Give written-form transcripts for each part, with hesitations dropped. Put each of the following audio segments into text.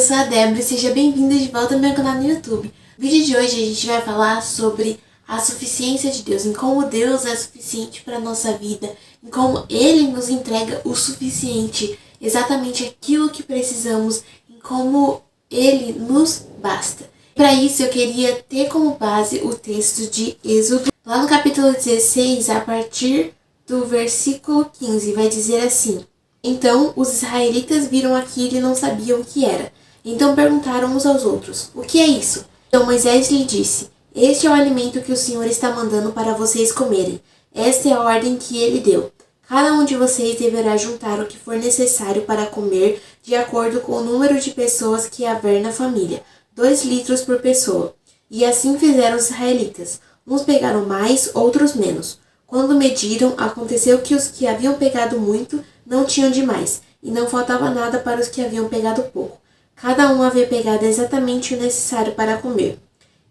sou a Débora e seja bem-vinda de volta ao meu canal no YouTube. No vídeo de hoje a gente vai falar sobre a suficiência de Deus, em como Deus é suficiente para a nossa vida, em como Ele nos entrega o suficiente, exatamente aquilo que precisamos, em como Ele nos basta. Para isso eu queria ter como base o texto de Êxodo, lá no capítulo 16, a partir do versículo 15, vai dizer assim: Então os israelitas viram aquilo e não sabiam o que era. Então perguntaram uns aos outros: O que é isso? Então Moisés lhe disse: Este é o alimento que o Senhor está mandando para vocês comerem. Esta é a ordem que ele deu. Cada um de vocês deverá juntar o que for necessário para comer, de acordo com o número de pessoas que haver na família, 2 litros por pessoa. E assim fizeram os israelitas. Uns pegaram mais, outros menos. Quando mediram, aconteceu que os que haviam pegado muito não tinham demais, e não faltava nada para os que haviam pegado pouco. Cada um havia pegado exatamente o necessário para comer.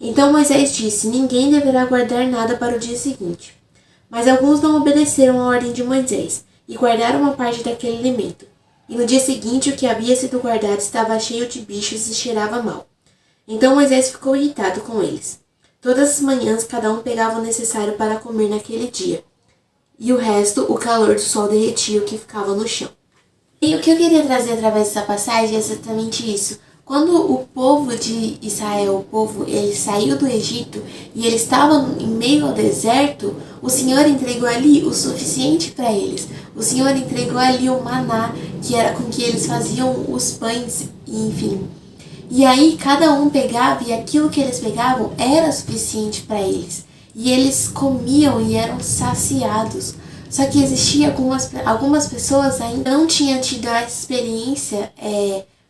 Então Moisés disse: Ninguém deverá guardar nada para o dia seguinte. Mas alguns não obedeceram à ordem de Moisés, e guardaram uma parte daquele alimento. E no dia seguinte o que havia sido guardado estava cheio de bichos e cheirava mal. Então Moisés ficou irritado com eles. Todas as manhãs cada um pegava o necessário para comer naquele dia, e o resto o calor do sol derretia o que ficava no chão. E o que eu queria trazer através dessa passagem é exatamente isso. Quando o povo de Israel, ele saiu do Egito e ele estava em meio ao deserto, o Senhor entregou ali o suficiente para eles. O Senhor entregou ali o maná, que era com que eles faziam os pães, enfim. E aí cada um pegava e aquilo que eles pegavam era suficiente para eles. E eles comiam e eram saciados. Só que existia algumas pessoas ainda não tinham tido a experiência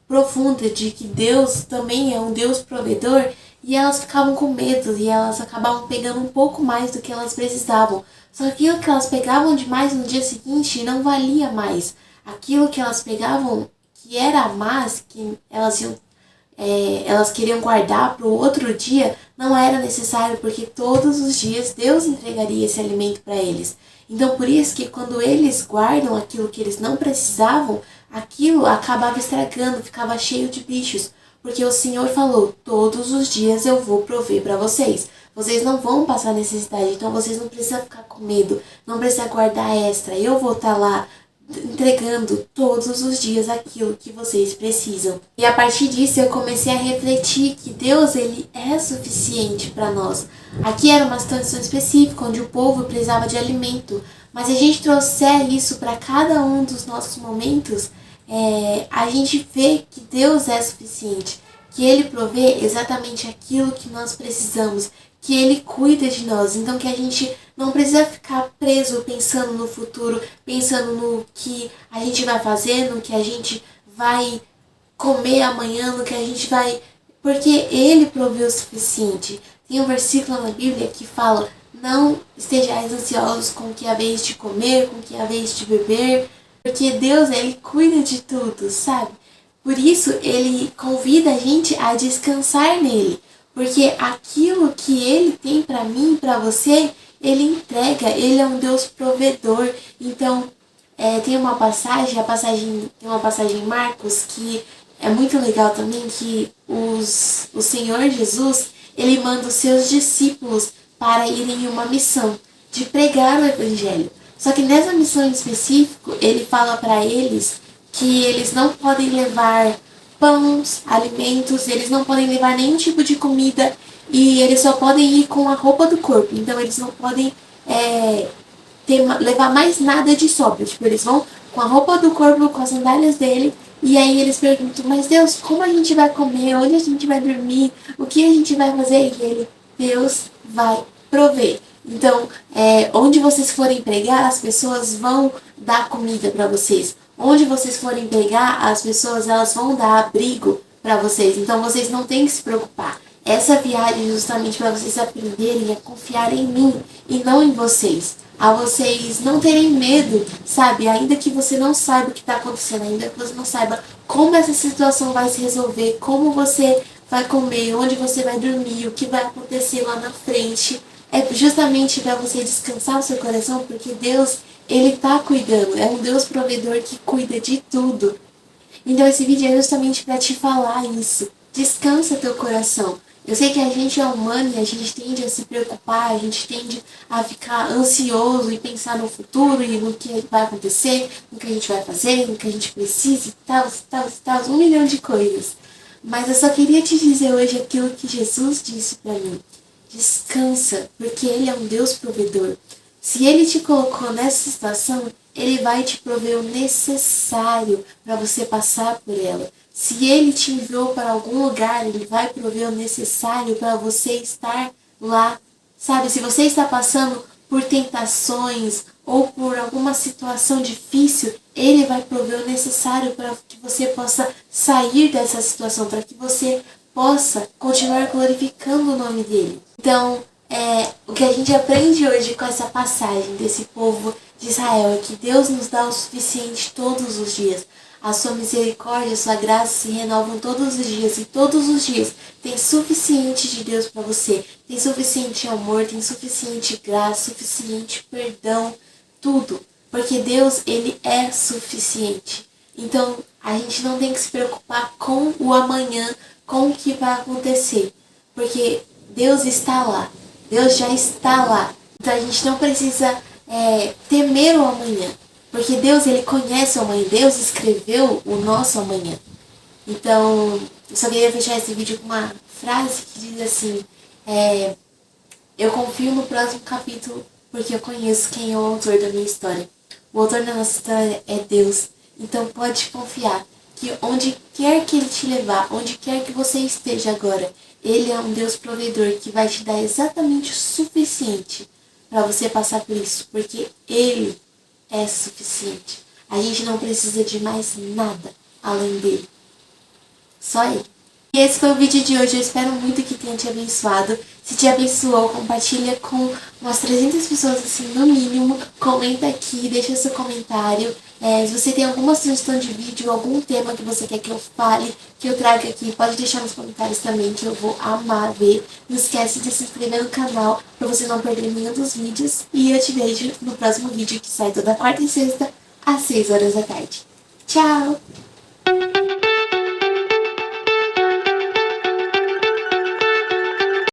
profunda de que Deus também é um Deus provedor, e elas ficavam com medo e elas acabavam pegando um pouco mais do que elas precisavam. Só que aquilo que elas pegavam demais no dia seguinte não valia mais. Aquilo que elas pegavam que era a mais, que elas queriam guardar para o outro dia, não era necessário, porque todos os dias Deus entregaria esse alimento para eles. Então por isso que quando eles guardam aquilo que eles não precisavam, aquilo acabava estragando, ficava cheio de bichos, porque o Senhor falou: todos os dias eu vou prover para vocês. Vocês não vão passar necessidade, então vocês não precisam ficar com medo, não precisam guardar extra. Eu vou estar lá entregando todos os dias aquilo que vocês precisam. E a partir disso eu comecei a refletir que Deus, ele é suficiente para nós. Aqui era uma situação específica onde o povo precisava de alimento, mas se a gente trouxer isso para cada um dos nossos momentos, a gente vê que Deus é suficiente, que Ele provê exatamente aquilo que nós precisamos, que Ele cuida de nós, então que a gente não precisa ficar preso pensando no futuro, pensando no que a gente vai fazer, no que a gente vai comer amanhã, no que a gente vai... Porque Ele proveu o suficiente. Tem um versículo na Bíblia que fala: Não estejais ansiosos com o que haveis de comer, com o que haveis de beber, porque Deus, Ele cuida de tudo, sabe? Por isso, Ele convida a gente a descansar nele. Porque aquilo que Ele tem para mim e para você, Ele entrega. Ele é um Deus provedor. Então, tem uma passagem em Marcos que é muito legal também, que o Senhor Jesus, Ele manda os seus discípulos para irem em uma missão de pregar o Evangelho. Só que nessa missão em específico, Ele fala para eles que eles não podem levar pães, alimentos, eles não podem levar nenhum tipo de comida, e eles só podem ir com a roupa do corpo. Então eles não podem levar mais nada de sobra. Tipo, eles vão com a roupa do corpo, com as sandálias dele, e aí eles perguntam: Mas Deus, como a gente vai comer? Onde a gente vai dormir? O que a gente vai fazer? E ele: Deus vai prover. Então, onde vocês forem pregar, as pessoas vão dar comida para vocês. Onde vocês forem pregar, as pessoas, elas vão dar abrigo para vocês. Então vocês não têm que se preocupar. Essa viagem é justamente para vocês aprenderem a confiar em mim e não em vocês. A vocês não terem medo, sabe? Ainda que você não saiba o que está acontecendo, ainda que você não saiba como essa situação vai se resolver, como você vai comer, onde você vai dormir, o que vai acontecer lá na frente. É justamente para você descansar o seu coração, porque Deus, Ele está cuidando. É um Deus provedor que cuida de tudo. Então esse vídeo é justamente para te falar isso. Descansa teu coração. Eu sei que a gente é humano e a gente tende a se preocupar, a gente tende a ficar ansioso e pensar no futuro e no que vai acontecer, no que a gente vai fazer, no que a gente precisa e tal, 1 milhão de coisas. Mas eu só queria te dizer hoje aquilo que Jesus disse para mim. Descansa, porque Ele é um Deus provedor. Se Ele te colocou nessa situação, Ele vai te prover o necessário para você passar por ela. Se Ele te enviou para algum lugar, Ele vai prover o necessário para você estar lá. Sabe, se você está passando por tentações ou por alguma situação difícil, Ele vai prover o necessário para que você possa sair dessa situação, para que você possa continuar glorificando o nome dEle. Então, o que a gente aprende hoje com essa passagem desse povo de Israel é que Deus nos dá o suficiente todos os dias. A sua misericórdia, a sua graça se renovam todos os dias, e todos os dias tem suficiente de Deus para você. Tem suficiente amor, tem suficiente graça, suficiente perdão, tudo. Porque Deus, Ele é suficiente. Então, a gente não tem que se preocupar com o amanhã, com o que vai acontecer. Porque Deus está lá. Deus já está lá. Então a gente não precisa temer o amanhã. Porque Deus, Ele conhece o amanhã. Deus escreveu o nosso amanhã. Então, eu só queria fechar esse vídeo com uma frase que diz assim: eu confio no próximo capítulo porque eu conheço quem é o autor da minha história. O autor da nossa história é Deus. Então pode confiar que onde quer que Ele te levar, onde quer que você esteja agora, Ele é um Deus provedor que vai te dar exatamente o suficiente para você passar por isso, porque Ele é suficiente. A gente não precisa de mais nada além dele. Só Ele. E esse foi o vídeo de hoje. Eu espero muito que tenha te abençoado. Se te abençoou, compartilha com umas 300 pessoas, assim, no mínimo. Comenta aqui, deixa seu comentário. Se você tem alguma sugestão de vídeo, algum tema que você quer que eu fale, que eu traga aqui, pode deixar nos comentários também, que eu vou amar ver. Não esquece de se inscrever no canal para você não perder nenhum dos vídeos. E eu te vejo no próximo vídeo, que sai toda quarta e sexta, às 6 horas da tarde. Tchau!